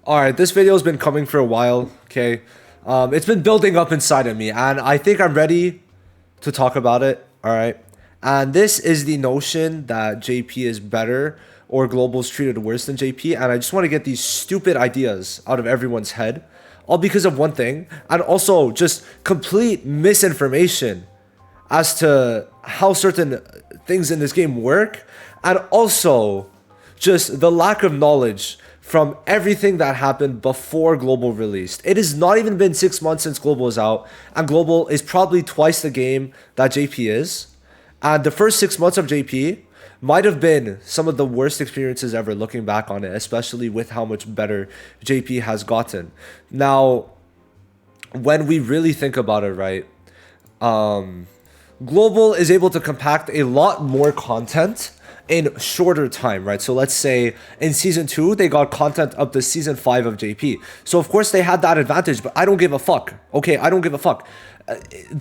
Alright, this video has been coming for a while, okay? It's been building up inside of me, and I think I'm ready to talk about it, alright? And this is the notion that JP is better or Global's treated worse than JP, and I just want to get these stupid ideas out of everyone's head, all because of one thing, and also just complete misinformation as to how certain things in this game work, and also just the lack of knowledge from everything that happened before Global released. It has not even been 6 months since Global is out, and Global is probably twice the game that JP is. And the first 6 months of JP might have been some of the worst experiences ever looking back on it, especially with how much better JP has gotten. Now, when we really think about it, right, Global is able to compact a lot more content in shorter time, right? So let's say in season 2 they got content up to season 5 of JP, so of course they had that advantage, but I don't give a fuck. Okay, I don't give a fuck.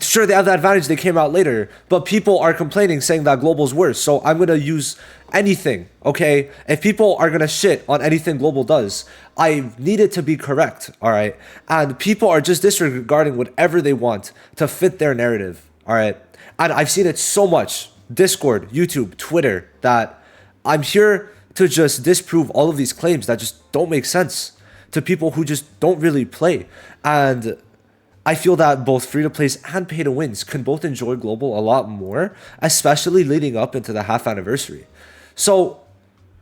Sure, they have that advantage, they came out later, but people are complaining saying that Global's worse, so I'm gonna use anything. Okay, if people are gonna shit on anything Global does, I need it to be correct. All right, and people are just disregarding whatever they want to fit their narrative. All right, and I've seen it so much. Discord, YouTube, Twitter, that I'm here to just disprove all of these claims that just don't make sense to people who just don't really play. And I feel that both free-to-plays and pay-to-wins can both enjoy Global a lot more, especially leading up into the half anniversary. So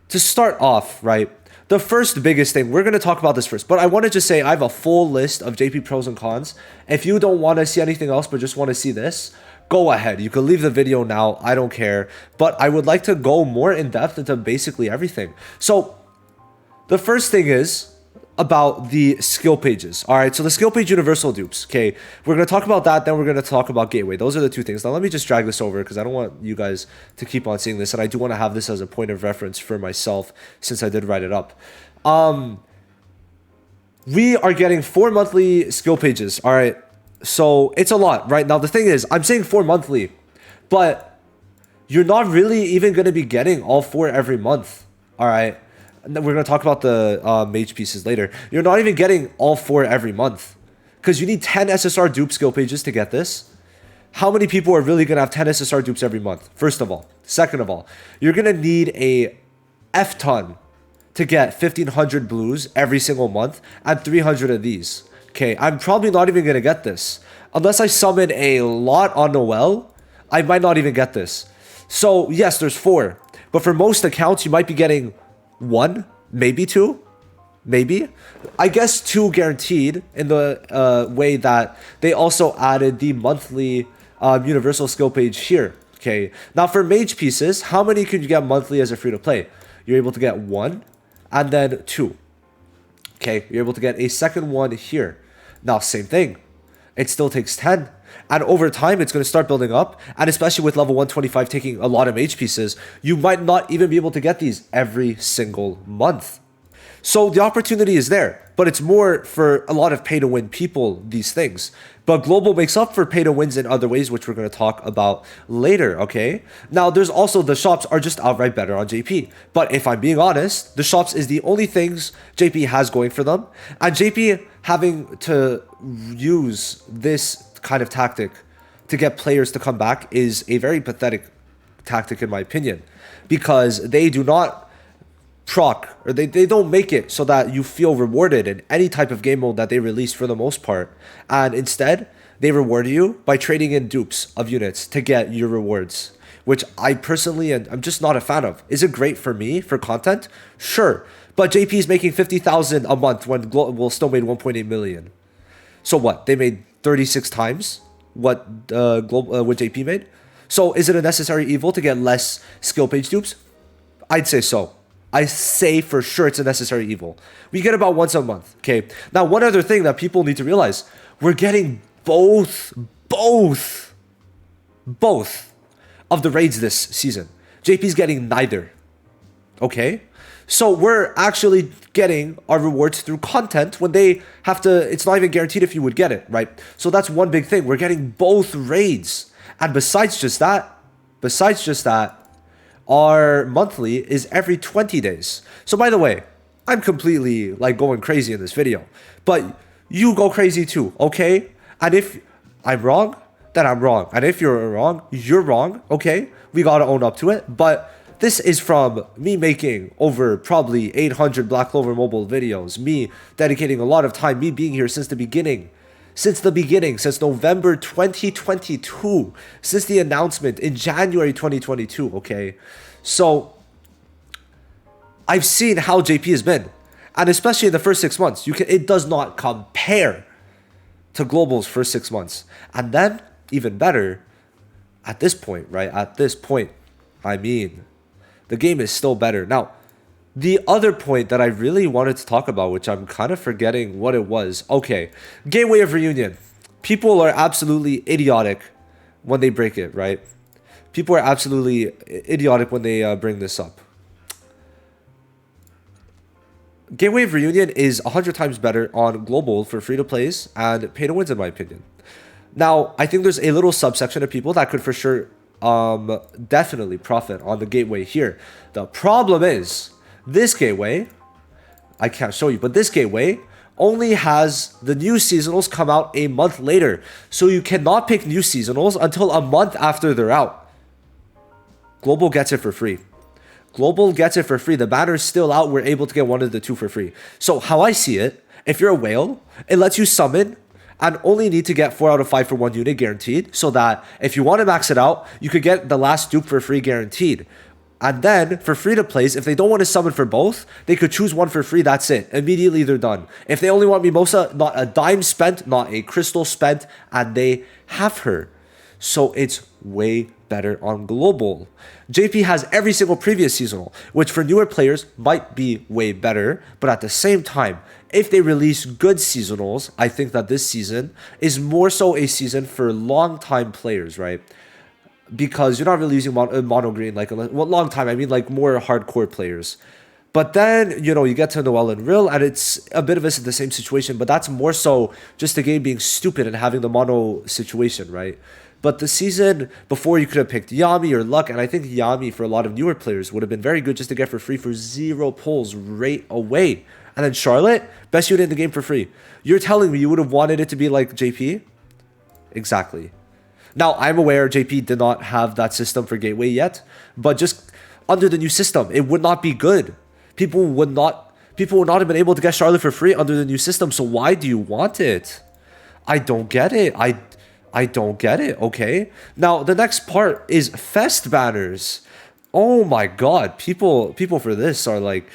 to start off, right, the first biggest thing, we're going to talk about this first, but I want to just say I have a full list of JP pros and cons. If you don't want to see anything else but just want to see this, go ahead. You can leave the video now. I don't care. But I would like to go more in depth into basically everything. So the first thing is about the skill pages. All right, so the skill page universal dupes. Okay, we're going to talk about that. Then we're going to talk about gateway. Those are the two things. Now let me just drag this over because I don't want you guys to keep on seeing this. And I do want to have this as a point of reference for myself since I did write it up. We are getting 4 monthly skill pages. All right. So it's a lot, right? Now, the thing is, I'm saying 4 monthly, but you're not really even going to be getting all 4 every month, all right? And then we're going to talk about the mage pieces later. You're not even getting all 4 every month because you need 10 SSR dupe skill pages to get this. How many people are really going to have 10 SSR dupes every month? First of all. Second of all, you're going to need a F-ton to get 1,500 blues every single month and 300 of these. Okay, I'm probably not even going to get this. Unless I summon a lot on Noel, I might not even get this. So, yes, there's 4. But for most accounts, you might be getting 1, maybe 2. Maybe. I guess 2 guaranteed in the way that they also added the monthly universal skill page here. Okay, now for mage pieces, how many could you get monthly as a free-to-play? You're able to get 1 and then 2. Okay, you're able to get a second one here. Now, same thing. It still takes 10. And over time, it's going to start building up. And especially with level 125 taking a lot of mage pieces, you might not even be able to get these every single month. So the opportunity is there, but it's more for a lot of pay-to-win people, these things. But Global makes up for pay-to-wins in other ways, which we're going to talk about later, okay? Now, there's also the shops are just outright better on JP. But if I'm being honest, the shops is the only things JP has going for them. And JP having to use this kind of tactic to get players to come back is a very pathetic tactic, in my opinion, because they do not proc, or they don't make it so that you feel rewarded in any type of game mode that they release for the most part, and instead they reward you by trading in dupes of units to get your rewards, which I personally and I'm just not a fan of. Is it great for me for content? Sure, but JP is making 50,000 a month when Global still made 1.8 million. So what? They made 36 times what what JP made. So is it a necessary evil to get less skill page dupes? I'd say so. I say for sure it's a necessary evil. We get about once a month, okay? Now, one other thing that people need to realize, we're getting both of the raids this season. JP's getting neither, okay? So we're actually getting our rewards through content when they have to, it's not even guaranteed if you would get it, right? So that's one big thing. We're getting both raids. And besides just that, our monthly is every 20 days. So by the way, I'm completely like going crazy in this video, but you go crazy too, okay? And if I'm wrong, then I'm wrong. And if you're wrong, you're wrong, okay? We gotta own up to it. But this is from me making over probably 800 Black Clover mobile videos, me dedicating a lot of time, me being here since the beginning. Since November 2022, since the announcement in January 2022, okay? So I've seen how JP has been. And especially in the first 6 months, it does not compare to Global's first 6 months. And then, even better, at this point, right? At this point, I mean, the game is still better. Now, the other point that I really wanted to talk about, which I'm kind of forgetting what it was. Okay, Gateway of Reunion. People are absolutely idiotic when they break it, right? People are absolutely idiotic when they bring this up. Gateway of Reunion is 100 times better on Global for free-to-plays and pay-to-wins, in my opinion. Now, I think there's a little subsection of people that could for sure definitely profit on the Gateway here. The problem is, this Gateway, I can't show you, but this Gateway only has the new seasonals come out a month later. So you cannot pick new seasonals until a month after they're out. Global gets it for free. Global gets it for free. The banner's still out. We're able to get one of the two for free. So how I see it, if you're a whale, it lets you summon and only need to get 4 out of 5 for 1 unit guaranteed, so that if you want to max it out, you could get the last dupe for free guaranteed. And then for free to plays, if they don't want to summon for both, they could choose one for free. That's it. Immediately they're done. If they only want Mimosa, not a dime spent, not a crystal spent, and they have her. So it's way better on Global. JP has every single previous seasonal, which for newer players might be way better. But at the same time, if they release good seasonals, I think that this season is more so a season for long-time players, right? Because you're not really using mono green, like, well, long time, I mean like more hardcore players. But then, you know, you get to Noel and Rill, and it's a bit of the same situation, but that's more so just the game being stupid and having the mono situation, right? But the season before, you could have picked Yami or Luck, and I think Yami for a lot of newer players would have been very good just to get for free for 0 pulls right away. And then Charlotte, best unit in the game for free. You're telling me you would have wanted it to be like JP? Exactly. Now, I'm aware JP did not have that system for Gateway yet, but just under the new system, it would not be good. People would not have been able to get Charlotte for free under the new system, so why do you want it? I don't get it. I don't get it, okay? Now, the next part is Fest banners. Oh my god, people for this are like,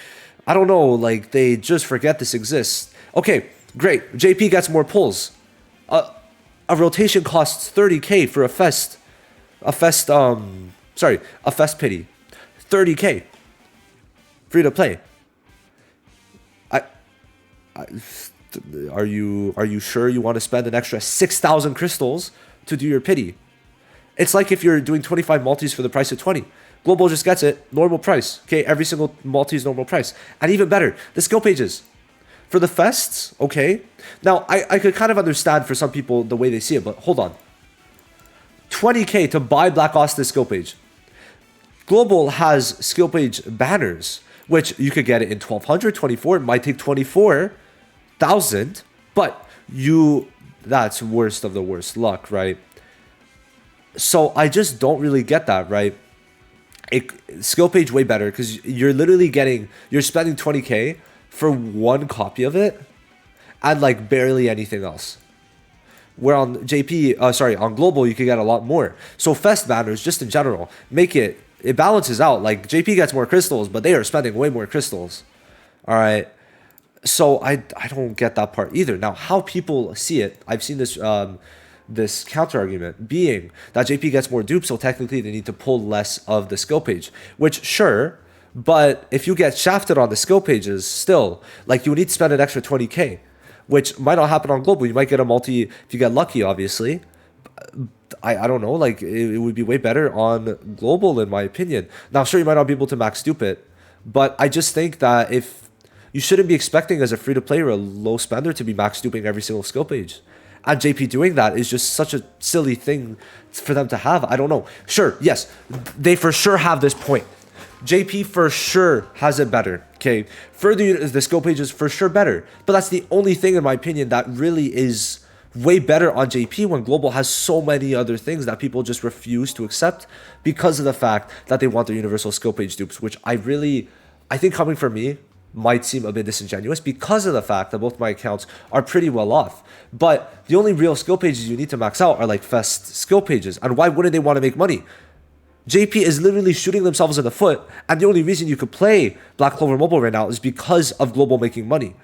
I don't know, like they just forget this exists. Okay, great. JP gets more pulls. A rotation costs 30k for a fest pity. 30k. Free to play. Are you sure you want to spend an extra 6,000 crystals to do your pity? It's like if you're doing 25 multis for the price of 20. Global just gets it, normal price. Okay, every single multi is normal price. And even better, the skill pages. For the fests, okay. Now, I could kind of understand for some people the way they see it, but hold on. 20k to buy Black Austin skill page. Global has skill page banners, which you could get it in 1200, 24. It might take 24,000, but that's worst of the worst luck, right? So I just don't really get that, right? Skill page way better because you're spending 20k for one copy of it and like barely anything else. Where on on Global, you could get a lot more. So Fest banners, just in general, it balances out. Like JP gets more crystals, but they are spending way more crystals. All right. So I don't get that part either. Now, how people see it, I've seen this this counter argument being that JP gets more dupes, so technically they need to pull less of the skill page, which sure, but if you get shafted on the skill pages still, like you need to spend an extra 20k, which might not happen on Global. You might get a multi if you get lucky, obviously. I don't know, like it would be way better on Global in my opinion. Now, sure, you might not be able to max dupe it, but I just think that if you shouldn't be expecting as a free-to-play or a low spender to be max duping every single skill page. And JP doing that is just such a silly thing for them to have. I don't know. Sure, yes, they for sure have this point. JP for sure has it better, okay? Further, the skill page is for sure better. But that's the only thing, in my opinion, that really is way better on JP when Global has so many other things that people just refuse to accept because of the fact that they want their universal skill page dupes, which I think coming from me, might seem a bit disingenuous because of the fact that both my accounts are pretty well off. But the only real skill pages you need to max out are like Fest skill pages. And why wouldn't they want to make money? JP is literally shooting themselves in the foot, and the only reason you could play Black Clover Mobile right now is because of Global making money.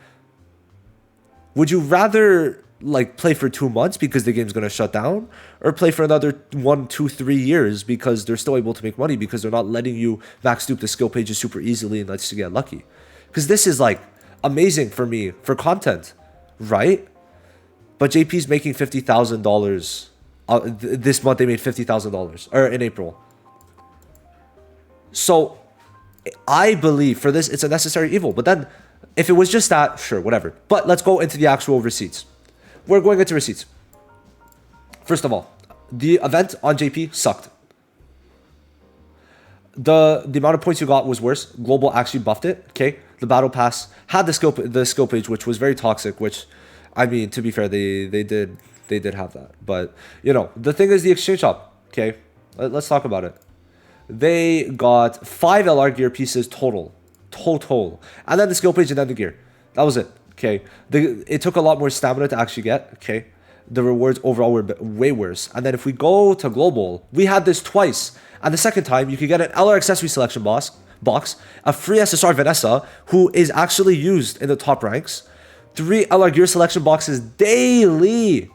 Would you rather like play for 2 months because the game's going to shut down, or play for another 1, 2, 3 years because they're still able to make money because they're not letting you max dupe the skill pages super easily and lets you get lucky? Because this is like amazing for me for content, right? But JP's making $50,000 this month. They made $50,000 or in April. So I believe for this it's a necessary evil. But then if it was just that, sure, whatever. But let's go into the actual receipts. We're going into receipts. First of all, the event on JP sucked. The amount of points you got was worse. Global actually buffed it. Okay, the battle pass had the skill page, which was very toxic. Which, I mean, to be fair, they did have that. But you know, the thing is the exchange shop. Okay, let's talk about it. They got 5 LR gear pieces total, and then the skill page and then the gear. That was it. Okay, it took a lot more stamina to actually get. Okay, the rewards overall were way worse. And then if we go to Global, we had this twice. And the second time, you could get an LR accessory selection box, a free SSR Vanessa, who is actually used in the top ranks, 3 LR gear selection boxes daily,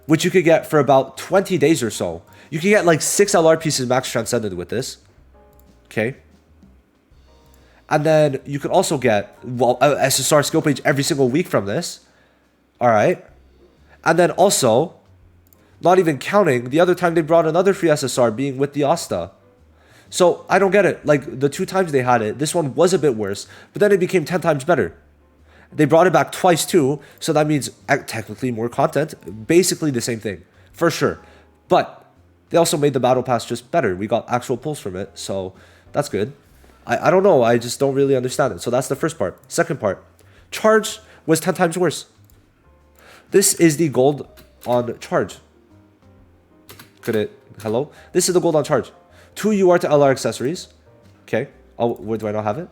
which you could get for about 20 days or so. You can get like 6 LR pieces max transcended with this. Okay. And then you could also get, well, a SSR skill page every single week from this. All right. And then also, not even counting the other time they brought another free SSR being with the Asta. So I don't get it. Like the 2 times they had it, this one was a bit worse, but then it became 10 times better. They brought it back twice too. So that means technically more content, basically the same thing for sure. But they also made the battle pass just better. We got actual pulls from it. So that's good. I don't know. I just don't really understand it. So that's the first part. Second part, charge was 10 times worse. This is the gold on charge. Hello? This is the gold on charge. 2 UR to LR accessories. Okay. Oh, where do I not have it?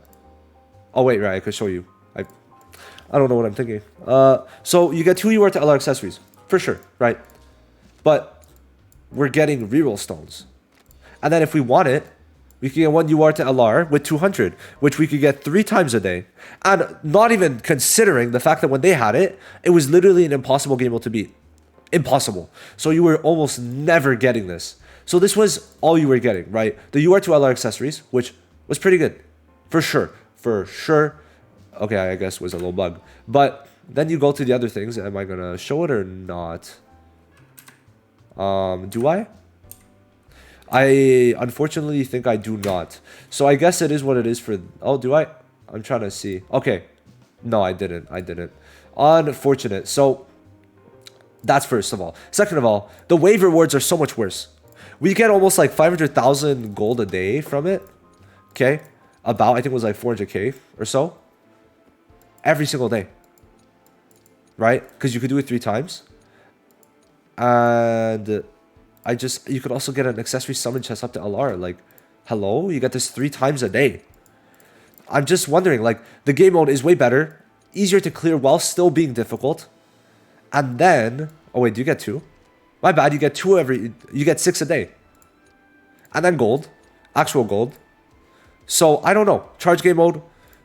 Oh, wait, right. I could show you. I don't know what I'm thinking. So you get 2 UR to LR accessories. For sure, right? But we're getting reroll stones. And then if we want it, we can get 1 UR to LR with 200, which we could get 3 times a day. And not even considering the fact that when they had it, it was literally an impossible game mode to beat. Impossible. So you were almost never getting this. So this was all you were getting, right? The UR to LR accessories, which was pretty good. For sure. Okay, I guess was a little bug. But then you go to the other things. Am I going to show it or not? Do I? I unfortunately think I do not. So I guess it is what it is for... Oh, do I? I'm trying to see. Okay. No, I didn't. Unfortunate. So that's first of all. Second of all, the wave rewards are so much worse. We get almost like 500,000 gold a day from it. Okay. About, I think it was like 400k or so. Every single day. Right? Because you could do it 3 times. And... you could also get an accessory summon chest up to LR. Like, hello? You get this 3 times a day. I'm just wondering, like, the game mode is way better, easier to clear while still being difficult. And then, oh wait, do you get 2? My bad, you get 2 you get 6 a day. And then gold, actual gold. So, I don't know. Charge game mode,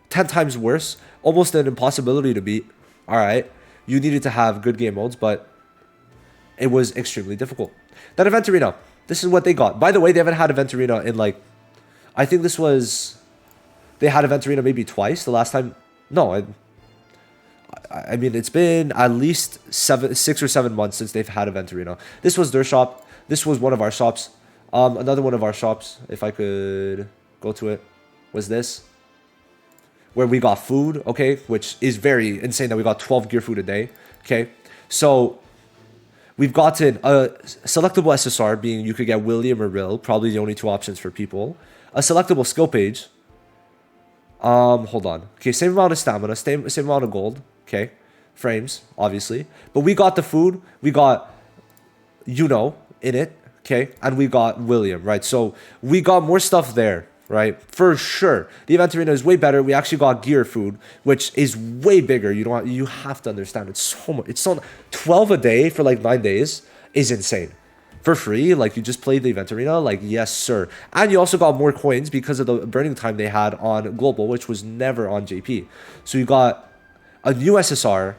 10 times worse. Almost an impossibility to beat. Alright, you needed to have good game modes, but it was extremely difficult. Then Event Arena. This is what they got. By the way, they haven't had Event Arena in like... I think this was... They had Event Arena maybe twice. The last time... No, I mean, it's been at least 6 or 7 months since they've had Event Arena. This was their shop. This was one of our shops. Another one of our shops, if I could go to it, was this. Where we got food, okay? Which is very insane that we got 12 gear food a day, okay? So... We've gotten a selectable SSR, being you could get William or Rill, probably the only two options for people. A selectable skill page. Hold on. Okay, same amount of stamina, same amount of gold. Okay, frames, obviously. But we got the food. We got, in it. Okay, and we got William, right? So we got more stuff there, right? For sure. The event arena is way better. We actually got gear food, which is way bigger. You have to understand. It's so much. It's so 12 a day for like 9 days is insane. For free, like you just played the event arena, like yes sir. And you also got more coins because of the burning time they had on global, which was never on JP. So you got a new SSR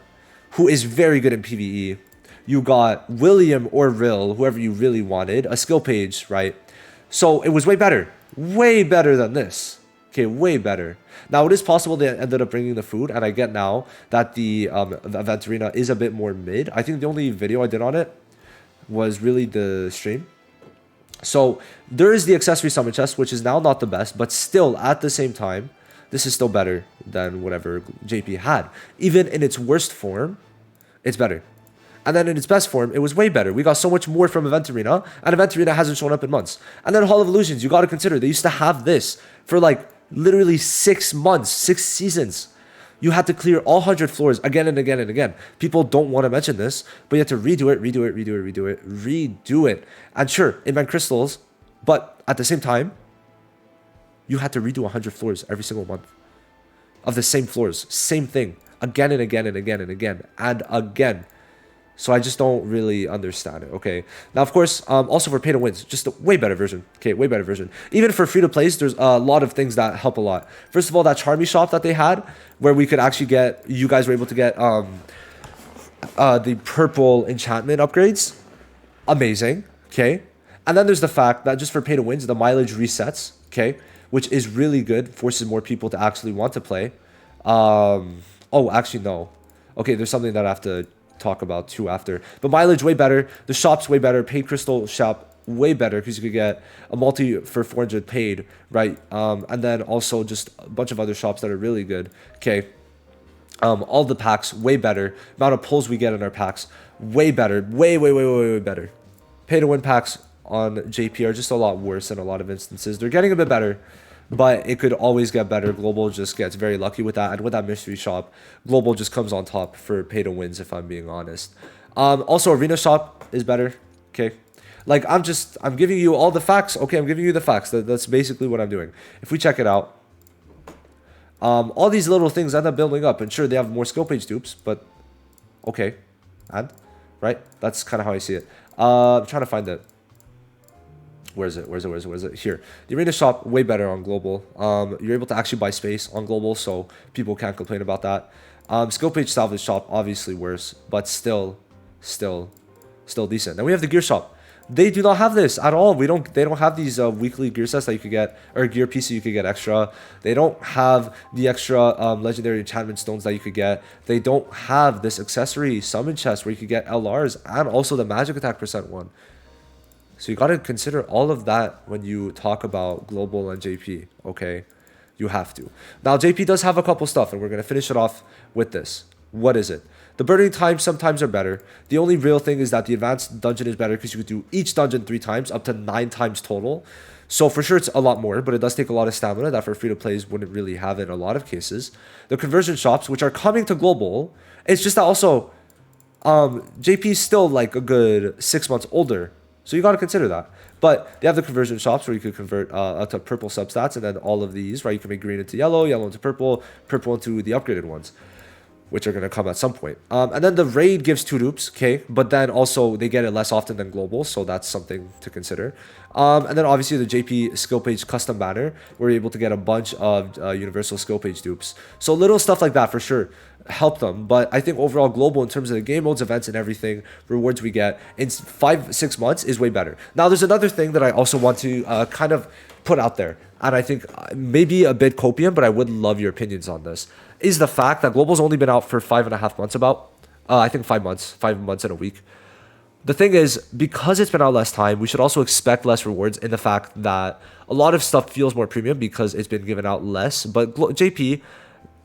who is very good in PvE. You got William or Rill, whoever you really wanted, a skill page, right? So it was way better than this. Okay, way better. Now it is possible they ended up bringing the food, and I get now that the event arena is a bit more mid. I think the only video I did on it was really the stream. So there is the accessory summon chest, which is now not the best, but still at the same time, this is still better than whatever JP had. Even in its worst form, it's better. And then in its best form, it was way better. We got so much more from Event Arena, and Event Arena hasn't shown up in months. And then Hall of Illusions, you got to consider, they used to have this for like literally 6 months, 6 seasons. You had to clear all 100 floors again and again and again. People don't want to mention this, but you have to redo it. And sure, it meant crystals, but at the same time, you had to redo 100 floors every single month of the same floors, same thing, again and again and again and again and again. So I just don't really understand it, okay? Now, of course, also for pay to wins, just a way better version, okay? Way better version. Even for free to plays, there's a lot of things that help a lot. First of all, that Charmy shop that they had, where we could actually get, you guys were able to get the purple enchantment upgrades. Amazing, okay? And then there's the fact that just for pay to wins, the mileage resets, okay? Which is really good, forces more people to actually want to play. Oh, actually, no. Okay, there's something that I have to talk about too after, but mileage way better, the shop's way better, paid crystal shop way better because you could get a multi for 400 paid, right? And then also just a bunch of other shops that are really good, okay? All the packs way better, amount of pulls we get in our packs way better, way better. Pay to win packs on JP are just a lot worse in a lot of instances. They're getting a bit better, but it could always get better. Global just gets very lucky with that, and with that mystery shop, Global just comes on top for pay to wins, if I'm being honest. Also, arena shop is better, okay? Like, I'm giving you all the facts, okay? I'm giving you the facts. That's basically what I'm doing. If we check it out, all these little things end up building up, and sure, they have more skill page dupes, but okay, and right? That's kind of how I see it. I'm trying to find it. Where is it? Here. The arena shop, way better on global. You're able to actually buy space on global, so people can't complain about that. Skill page salvage shop, obviously worse, but still decent. Then we have the gear shop. They do not have this at all. They don't have these weekly gear sets that you could get, or gear pieces you could get extra. They don't have the extra legendary enchantment stones that you could get. They don't have this accessory summon chest where you could get LRs and also the magic attack percent one. So you got to consider all of that when you talk about global and JP, okay? You have to. Now, JP does have a couple stuff, and we're going to finish it off with this. What is it? The burning times sometimes are better. The only real thing is that the advanced dungeon is better because you could do each dungeon 3 times, up to 9 times total. So for sure, it's a lot more, but it does take a lot of stamina that for free-to-plays wouldn't really have in a lot of cases. The conversion shops, which are coming to global, it's just that also JP is still like a good 6 months older. So you got to consider that. But they have the conversion shops where you could convert to purple substats, and then all of these, right? You can make green into yellow, yellow into purple, purple into the upgraded ones, which are going to come at some point. And then the raid gives 2 dupes, okay? But then also they get it less often than global, so that's something to consider. And then obviously the JP skill page custom banner, where you're able to get a bunch of universal skill page dupes. So little stuff like that for sure help them. But I think overall global, in terms of the game modes, events, and everything, rewards we get in 5-6 months is way better. Now there's another thing that I also want to kind of put out there, and I think maybe a bit copium, but I would love your opinions on this, is the fact that global's only been out for 5.5 months, about I think 5 months, 5 months and a week. The thing is, because it's been out less time, we should also expect less rewards in the fact that a lot of stuff feels more premium because it's been given out less. But JP,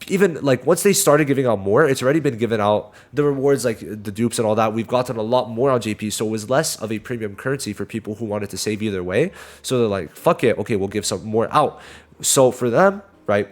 even like once they started giving out more, it's already been given out. The rewards, like the dupes and all that, we've gotten a lot more on JP, so it was less of a premium currency for people who wanted to save either way. So they're like, fuck it, okay, we'll give some more out. So for them, right,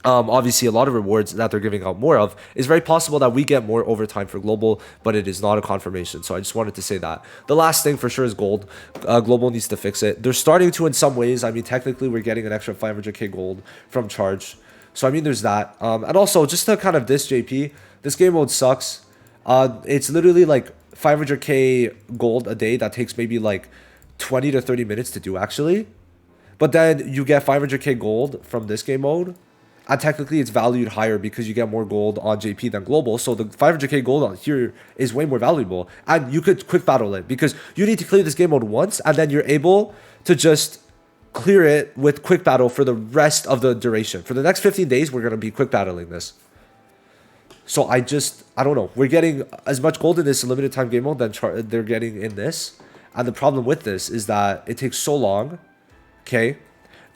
obviously a lot of rewards that they're giving out more of, is very possible that we get more overtime for global, but it is not a confirmation. So I just wanted to say that. The last thing for sure is gold. Global needs to fix it. They're starting to in some ways. I mean, technically we're getting an extra 500k gold from charge. So I mean, there's that. And also just to kind of diss JP, this game mode sucks. It's literally like 500k gold a day. That takes maybe like 20 to 30 minutes to do actually. But then you get 500k gold from this game mode. And technically it's valued higher because you get more gold on JP than global. So the 500k gold on here is way more valuable. And you could quick battle it because you need to clear this game mode once and then you're able to just clear it with quick battle for the rest of the duration. For the next 15 days, we're going to be quick battling this. So I don't know. We're getting as much gold in this limited time game mode than they're getting in this. And the problem with this is that it takes so long. Okay.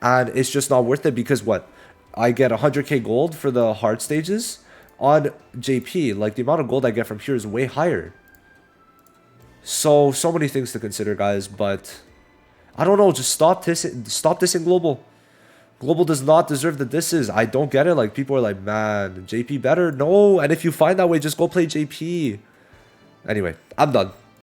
And it's just not worth it because what? I get 100k gold for the hard stages on JP. Like the amount of gold I get from here is way higher. So many things to consider, guys. But I don't know. Just stop dissing global. Global does not deserve the disses. I don't get it. Like people are like, man, JP better. No. And if you find that way, just go play JP. Anyway, I'm done.